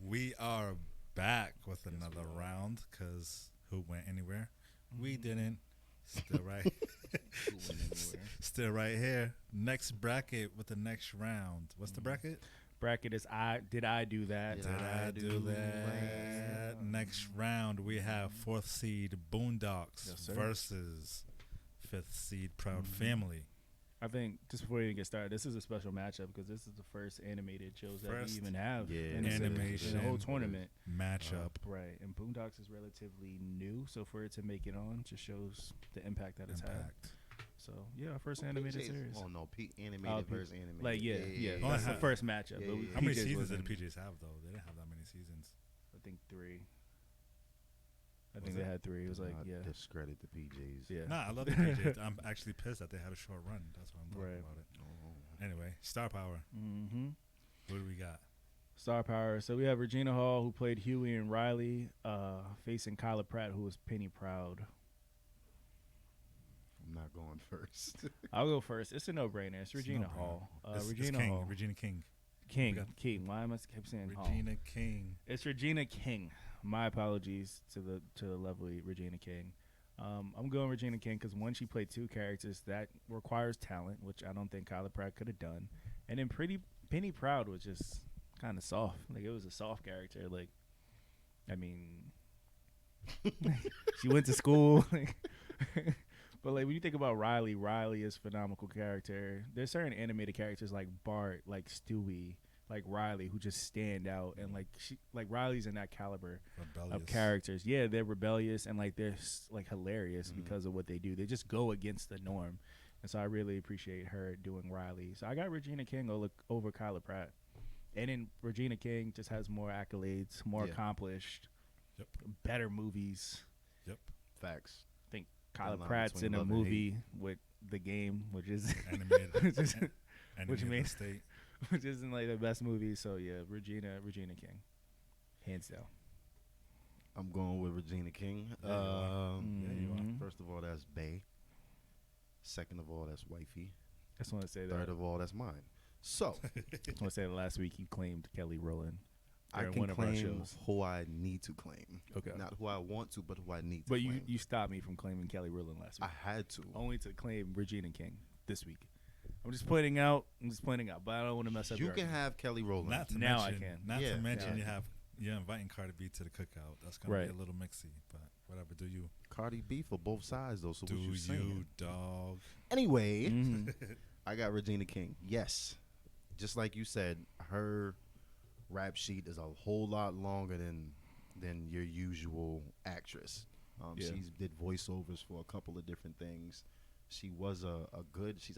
We are back with another round because who went anywhere? We didn't. Still right. Who went anywhere? Still right here. Next bracket with the next round. What's the bracket? Bracket is did I do that? Did I do that? Next round we have fourth seed Boondocks Yes, sir. versus fifth seed Proud Family. I think just before we even get started, this is a special matchup because this is the first animated shows that we even have in animation the whole tournament matchup. right, and Boondocks is relatively new, so for it to make it on just shows the impact that it's had. So yeah, our first animated series. Oh no, animated versus animated. Like yeah. Oh, That's the first matchup. Yeah, but yeah. How many PJs seasons did wasn't- the PJs have though? They didn't have that many seasons. I think 3. I think they had 3. It was like discredit the PJs. yeah. Nah, I love the PJs. I'm actually pissed that they had a short run. That's why I'm talking Right. about it. Oh. Anyway, star power. Mm-hmm. What do we got? Star power. So we have Regina Hall, who played Huey and Riley, facing Kyla Pratt, who was Penny Proud. I'm not going first. I'll go first. It's a no-brainer. It's Regina no-brainer. Hall. It's Regina King. Hall. Regina King. King. We got- King. Why am I keep saying Hall? Regina King. It's Regina King. My apologies to the lovely Regina King. I'm going Regina King because one, she played 2 characters that requires talent, which I don't think Kyla Pratt could have done. And then Penny Proud was just kind of soft. Like, it was a soft character. Like, I mean, she went to school. But like when you think about Riley is a phenomenal character. There's certain animated characters like Bart, like Stewie, like Riley, who just stand out, and like Riley's in that caliber Rebellious. of characters. Yeah, they're rebellious and like they're like hilarious because of what they do. They just go against the norm, and so I really appreciate her doing Riley. So I got Regina King over Kyla Pratt, and then Regina King just has more accolades, more accomplished, better movies. Yep. Facts. Kyla line Pratt's between in a love and movie with The Game, which is Animated. which is Animated means- state. which isn't like the best movie. So yeah, Regina King, hands down. I'm going with Regina King. Yeah, you are. Yeah, you are. First of all, that's Bay. Second of all, that's Wifey. I just want to say that. Third of all, that's mine. So I want to say that last week you claimed Kelly Rowland. I during can one of our claim shows. who I need to claim. Okay. Not who I want to, but who I need to But claim. you stopped me from claiming Kelly Rowland last week. I had to. Only to claim Regina King this week. I'm just pointing out, but I don't want to mess up You your can argument. have Kelly Rowland. Not to Now I mention, can. Not Yeah, to mention yeah. you're inviting Cardi B to the cookout. That's gonna Right. be a little mixy, but whatever. Do you? Cardi B for both sides, though. So Do what you you, saying? dog? Anyway, Mhm. I got Regina King. Yes, just like you said, her rap sheet is a whole lot longer than your usual actress. Yeah. She's did voiceovers for a couple of different things. She was a good. She's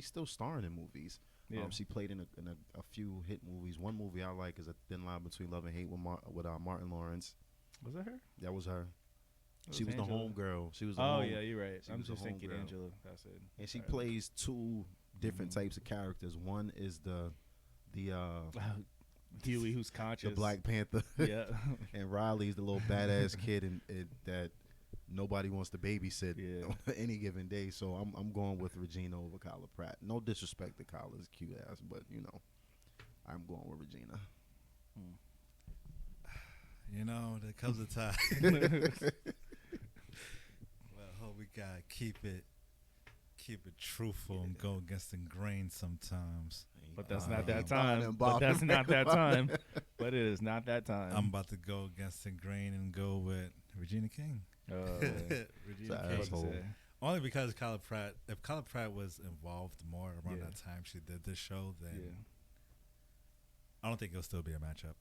still starring in movies. Yeah. She played in a few hit movies. One movie I like is A Thin Line Between Love and Hate with Martin Lawrence. Was that her? That was her. That She was the Angela. home girl. She was the Oh home, yeah, you're right. she I'm was the just thinking homegirl. Angela. That's it. and she Right. plays 2 different types of characters. One is the Huey, who's conscious. Black Panther, Yeah. and Riley's the little badass kid that nobody wants to babysit Yeah. on any given day. So I'm going with Regina over Kyla Pratt. No disrespect to Kyla's cute ass, but I'm going with Regina. You know, there comes a time. Well, we gotta keep it truthful and go against the grain sometimes. But that's Uh, not that Bottom, time. But bottom. that's not that time. But it is not that time. I'm about to go against the grain and go with Regina King. Yeah. Regina It's an King. asshole. Only because Kyla Pratt. If Kyla Pratt was involved more around Yeah. that time she did this show, then Yeah. I don't think it'll still be a matchup.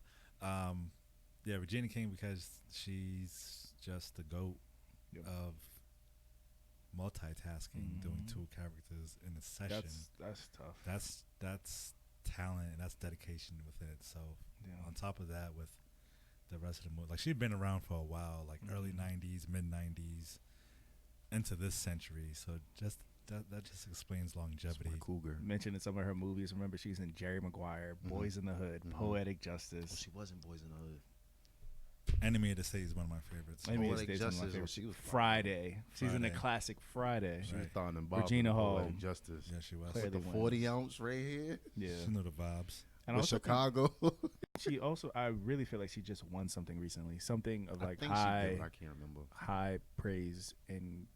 Yeah, Regina King because she's just the goat Yep. of multitasking, doing Mhm. 2 characters in a session. That's tough. That's talent and that's dedication with it. So Yeah. on top of that, with the rest of the movie, like she'd been around for a while, like early Mhm. '90s, mid '90s, into this century. So just that just explains That's my longevity. cougar. Mentioning some of her movies. Remember, she's in Jerry Maguire, Boys in the Hood, Mhm. Poetic Well, Justice. she was in Boys in the Hood. Enemy of the State is one of my favorites. Enemy of the Poetic State's one of my Justice, favorites. she was Friday. She's in the Friday. classic Friday. She was Right. throwing them bob Regina in Hall. Poetic Justice. Yeah, she was. Clearly With the wins. 40 ounce right here. Yeah. She knew the vibes. And with also think Chicago. she also, I really feel like she just won something recently, something of I like think she did, but I high can't remember. high praise and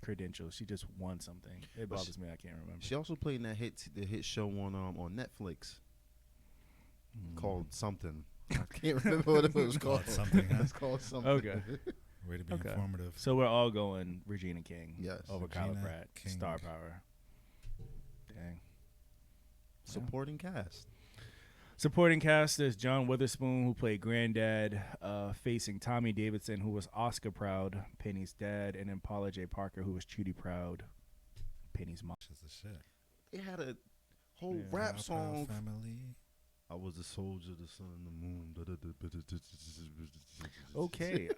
credentials. She just won something. It But bothers me. I can't remember. She also played in that the hit show on Netflix called something. I can't remember what it was called. Called something, huh? It's called something. Okay. Way to be Okay. informative. So we're all going Regina King. Yes. Over Kyla Regina Pratt. King. Star power. Dang. Supporting cast. Supporting cast is John Witherspoon, who played Granddad, facing Tommy Davidson, who was Oscar Proud, Penny's dad, and then Paula J. Parker, who was Judy Proud, Penny's mom. Just the shit. It had a whole Yeah. rap Proud song. family. I was a soldier, the sun, the moon. Okay.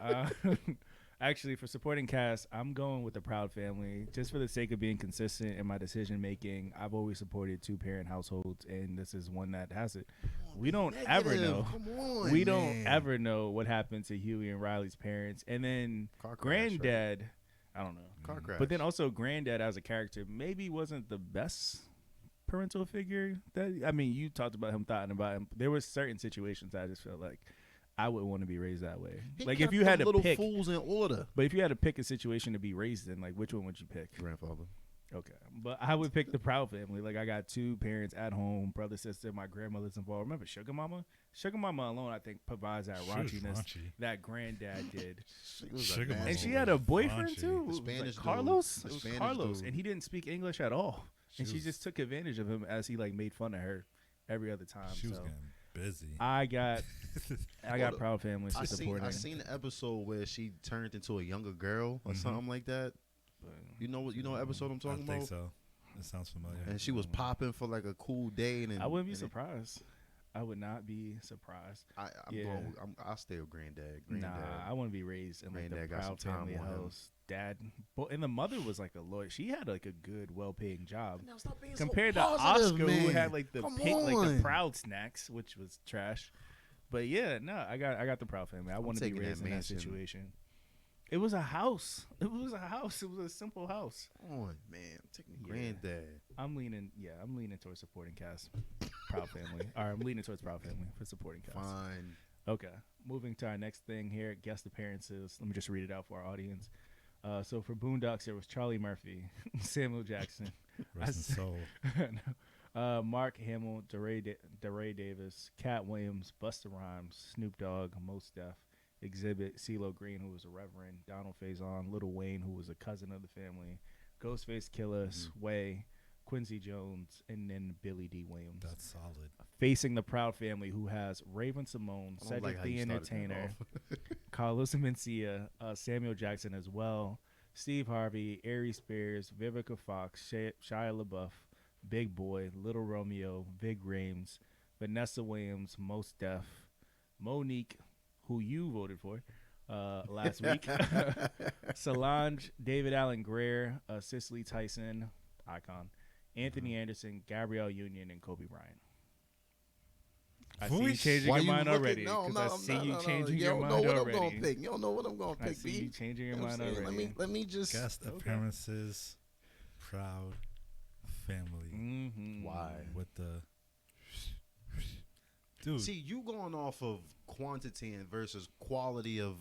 Actually, for supporting cast, I'm going with the Proud family. Just for the sake of being consistent in my decision making, I've always supported 2-parent households, and this is one that has it. We don't ever know. Come on, We don't man. ever know what happened to Huey and Riley's parents. And then Car crash, right? Granddad, I don't know. Car crash. But then also Granddad as a character maybe wasn't the best parental figure. You talked about him, thought about him. There were certain situations I just felt like I would want to be raised that way. He Like kept if you had them to little pick, fools in order. but if you had to pick a situation to be raised in, like which one would you pick? Grandfather. Okay, but I would pick the Proud family. Like I got 2 parents at home, brother, sister, my grandmother's involved. Remember Sugar Mama? Sugar Mama alone, I think, provides that She was raunchiness raunchy. that Granddad did. She was a Sugar nasty Mama. And she was had a boyfriend raunchy. too. The It was Spanish like dude. Carlos. The It was Spanish Carlos, dude. and he didn't speak English at all. And she was- just took advantage of him as he like made fun of her every other time. She was so getting busy. I got Hold up. Proud families for supporting. I seen the episode where she turned into a younger girl or Mhm. something like that. But You know what episode I'm I talking think about? so. It sounds familiar. And she was popping for like a cool day, and then, I wouldn't be and then- surprised. I would not be surprised. I'm I'll stay with Granddad. Granddad. Nah, I want to be raised in like the Granddad got Proud some time family on him. house. Dad, and the mother was like a lawyer. She had like a good, well-paying job Now stop being compared so to positive, Oscar, man. who had like the Come like the on. Proud snacks, which was trash. But yeah, no, I got the Proud family. I want to be taking that raised in that mansion. situation. It was a house. It was a house. It was a simple house. Come on, man. I'm taking Yeah. Granddad. I'm leaning towards supporting cast. Proud family. Or I'm leaning towards Proud family for supporting cast. Fine. Okay. Moving to our next thing here, guest appearances. Let me just read it out for our audience. So for Boondocks, there was Charlie Murphy, Samuel Jackson, Rest in soul. Mark Hamill, DeRay Davis, Cat Williams, Busta Rhymes, Snoop Dogg, Mos Def, Exhibit, CeeLo Green, who was a reverend, Donald Faison, Lil Wayne, who was a cousin of the family, Ghostface Killer, Sway, Quincy Jones, and then Billy D. Williams. That's solid. Facing the Proud family, who has Raven Simone, I don't Cedric like how the you started that Entertainer, off. Carlos Mencia, Samuel Jackson as well, Steve Harvey, Ari Spears, Vivica Fox, Shia LaBeouf, Big Boy, Little Romeo, Vig Rhames, Vanessa Williams, Mos Def, Monique, who you voted for last week, Solange, David Allen Greer, Cicely Tyson, icon, Anthony Anderson, Gabrielle Union, and Kobe Bryant. I see you Voice? changing Why your you mind looking- already. No, 'Cause no, I no, see no, you no, changing you your don't mind know what already. I'm gonna pick. You don't know what I'm gonna I pick, see you B. changing your You know what mind I'm saying? already. Let me just. Guest Okay. appearances, Proud family. Mm-hmm. Why? With the dude. See, you going off of quantity and versus quality of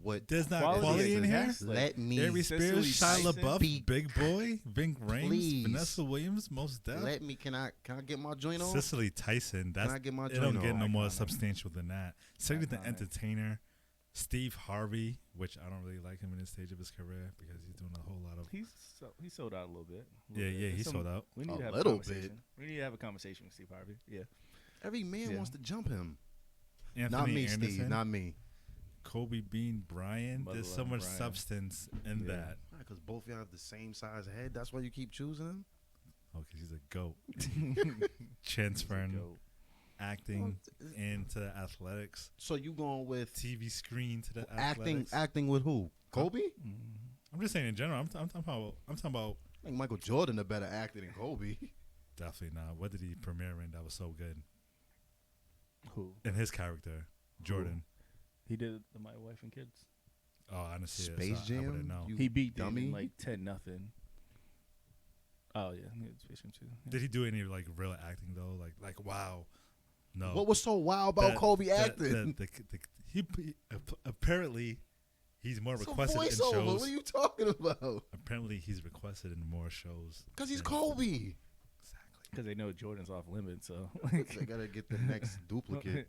what. There's not Quality quality in is here. exactly- Let me Ari Spears, Shia Tyson, LaBeouf, speak. Big Boy, Ving Rhames, Please. Vanessa Williams, Mos Def, let me. Can I get my joint on? Cicely Tyson. That's Can I get my it. joint Don't get on? no more Iconic. substantial than that. Cedric the Iconic. Entertainer, Steve Harvey, which I don't really like him in this stage of his career because he's doing a whole lot of. He sold out a little bit. Yeah, he sold out. We need A to have little a conversation. We need to have a conversation with Steve Harvey. Yeah. Every man Yeah. wants to jump him. Anthony Not me, Anderson, Steve. Not me. Kobe Bean Bryant. There's so Motherland much Bryant. substance in Yeah. that. Because both y'all have the same size head. That's why you keep choosing him. Oh, 'cause he's a goat. He's Transferring a goat. acting into athletics, So you going with TV screen to the acting? athletics. Acting with who? Kobe? I'm just saying in general. I'm talking about I think Michael Jordan a better actor than Kobe. definitely not. What did he premiere in that was so good? Who? In his character, Jordan. He did the My Wife and Kids. Oh, I didn't see Space it. So I wouldn't Jam? know. You He beat dummy. them in like 10-0. Oh yeah, he was Space Jam 2. Yeah. Did he do any like real acting though? Like wow, no. What was so wild about Kobe acting? Apparently, he's more It's a requested in voiceover. shows. What are you talking about? Apparently, he's requested in more shows. Because he's than- Kobe. Exactly. Because they know Jordan's off limits, so They gotta get the next duplicate.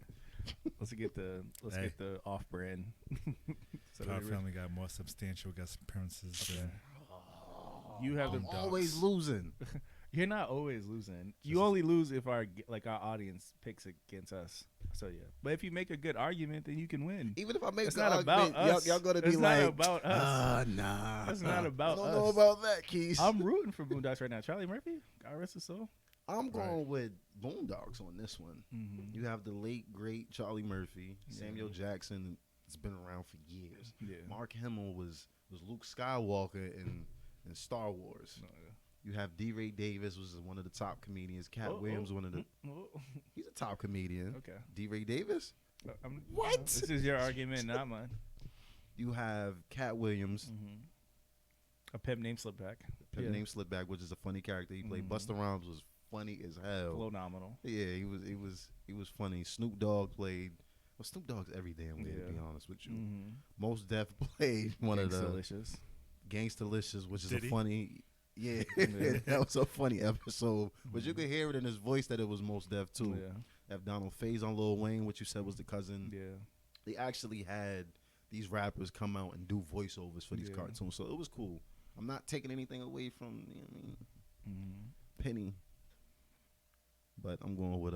let's get the off brand. So Proud they Family got more substantial guest appearances. Okay. Than You have I'm the always losing. You're not always losing. You only lose if our audience picks against us. So yeah, but if you make a good argument, then you can win. Even if I make It's the not argument, about us. y'all gonna be It's like, not about us. nah. It's not about I don't us. know about that, Keith. I'm rooting for Boondocks right now. Charlie Murphy, God rest his soul. I'm going with Boondocks on this one. Mm-hmm. You have the late great Charlie Murphy, Yeah. Samuel Jackson. It's been around for years. Yeah. Mark Hamill was Luke Skywalker in Star Wars. Oh, yeah. You have D. Ray Davis, was one of the top comedians. Cat Williams, one of the. He's a top comedian. Okay. D. Ray Davis. What? This is your argument, not mine. You have Cat Williams, Mm-hmm. A pimp named Slipback. Pimp named Slipback, which is a funny character. He played. Mhm. Busta Rhymes was funny as hell. Phenomenal. Yeah, he was funny. Snoop Dogg played. Well, Snoop Dogg's every damn way, to be honest with you. Mm-hmm. Most Def played one of the Delicious. Gangstalicious, which is Did a he? funny. Yeah, Yeah. that was a funny episode. But you could hear it in his voice that it was Most Def too. Yeah. Have Donald Faison on Lil Wayne, which you said was the cousin. Yeah. They actually had these rappers come out and do voiceovers for these Yeah. cartoons, so it was cool. I'm not taking anything away from Mm-hmm. Penny, but I'm going with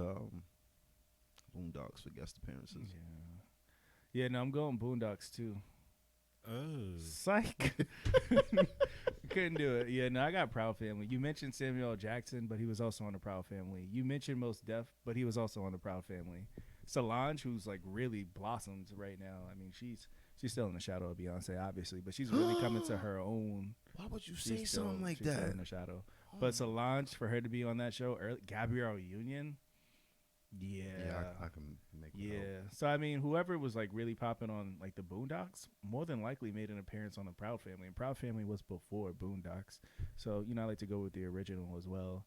Boondocks for guest appearances. Yeah. Yeah, no, I'm going Boondocks too. oh, Psych. Couldn't do it. Yeah, no, I got Proud Family. You mentioned Samuel L. Jackson, but he was also on the Proud Family. You mentioned Mos Def, but he was also on the Proud Family. Solange, who's like really blossomed right now. I mean, she's still in the shadow of Beyonce, obviously, but she's really coming to her own. Why would you She's say still- something like she's still that? in the shadow. But Solange, for her to be on that show, Gabrielle Union. Yeah. I can make it Yeah. So I mean, whoever was like really popping on like the Boondocks, more than likely made an appearance on the Proud Family, and Proud Family was before Boondocks. So I like to go with the original as well.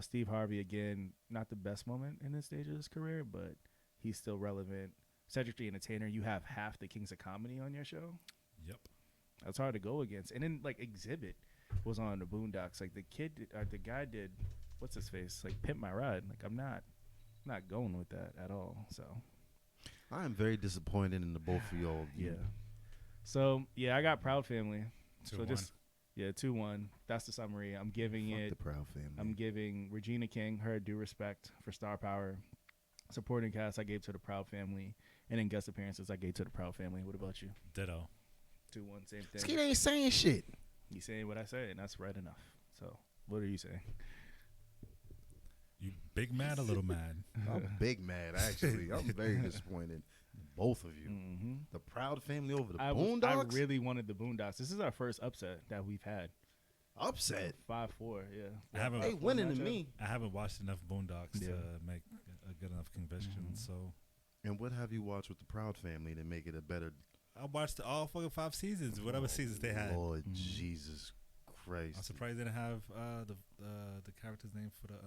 Steve Harvey, again, not the best moment in this stage of his career, but he's still relevant. Cedric the Entertainer, you have half the Kings of Comedy on your show. yep. That's hard to go against. And then like Exhibit was on the Boondocks. Like the guy did, what's his face? Like Pimp My Ride. Like I'm not going with that at all. So I am very disappointed in the both of y'all. yeah. So yeah, I got Proud Family. 2-1. 2-1. That's the summary. I'm giving Fuck it. the Proud Family. I'm giving Regina King her due respect for star power. Supporting cast I gave to the Proud Family, and then guest appearances I gave to the Proud Family. What about you? Ditto. 2-1, same thing. Skeet ain't saying shit. You saying what I say, and that's right enough. So what are you saying? You big mad, a little mad. I'm big mad, actually. I'm very disappointed. Both of you. Mm-hmm. The Proud Family over the I Boondocks? really wanted the Boondocks. This is our first upset that we've had. Upset. 5-4, yeah. I haven't. They winning to matchup. me. I haven't watched enough Boondocks Yeah. to make a good enough conviction. Mhm. So And what have you watched with the Proud Family to make it a better I watched all fucking 5 seasons, whatever seasons they had. Lord Mhm. Jesus Christ. I'm surprised they didn't have the character's name for the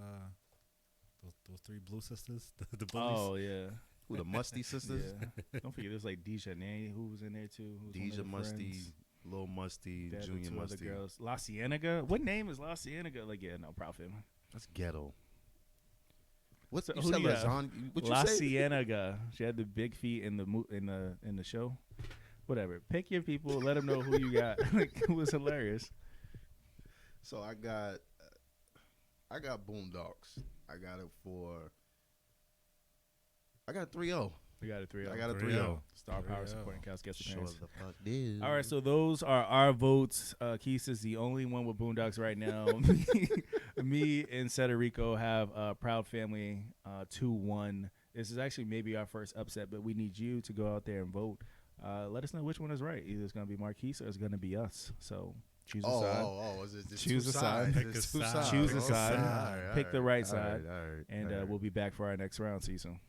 those 3 blue sisters, the bullies. Oh yeah. Who, the Musty sisters? Yeah. Don't forget there's like Dejanay who was in there too. Who was one of Deja the Musty, friends. Lil Musty, They had the Junior 2 other Musty. girls. La Cienega. What name is La Cienega? Like yeah, no, Proud Family. That's ghetto. What's So you who said do you have? lasagna? What you La say? Cienega. She had the big feet in the show. Whatever. Pick your people. Let them know who you got. Like, it was hilarious. So I got Boondocks. I got it for. I got 3-0. We got a 3-0. I got a 3-0. 3-0. Star Power 3-0. supporting cast guest Sure appearance. the fuck did. All right, so those are our votes. Keith is the only one with Boondocks right now. Me and Cederico have Proud Family 2-1. This is actually maybe our first upset, but we need you to go out there and vote. Let us know which one is right. Either it's going to be Marquise or it's going to be us. So choose a side. Is it just Choose two a side. sides? Pick It's a two side. sides. Choose a Okay. side. All right, Pick all the right side. all right, And all right. we'll be back for our next round. See you soon.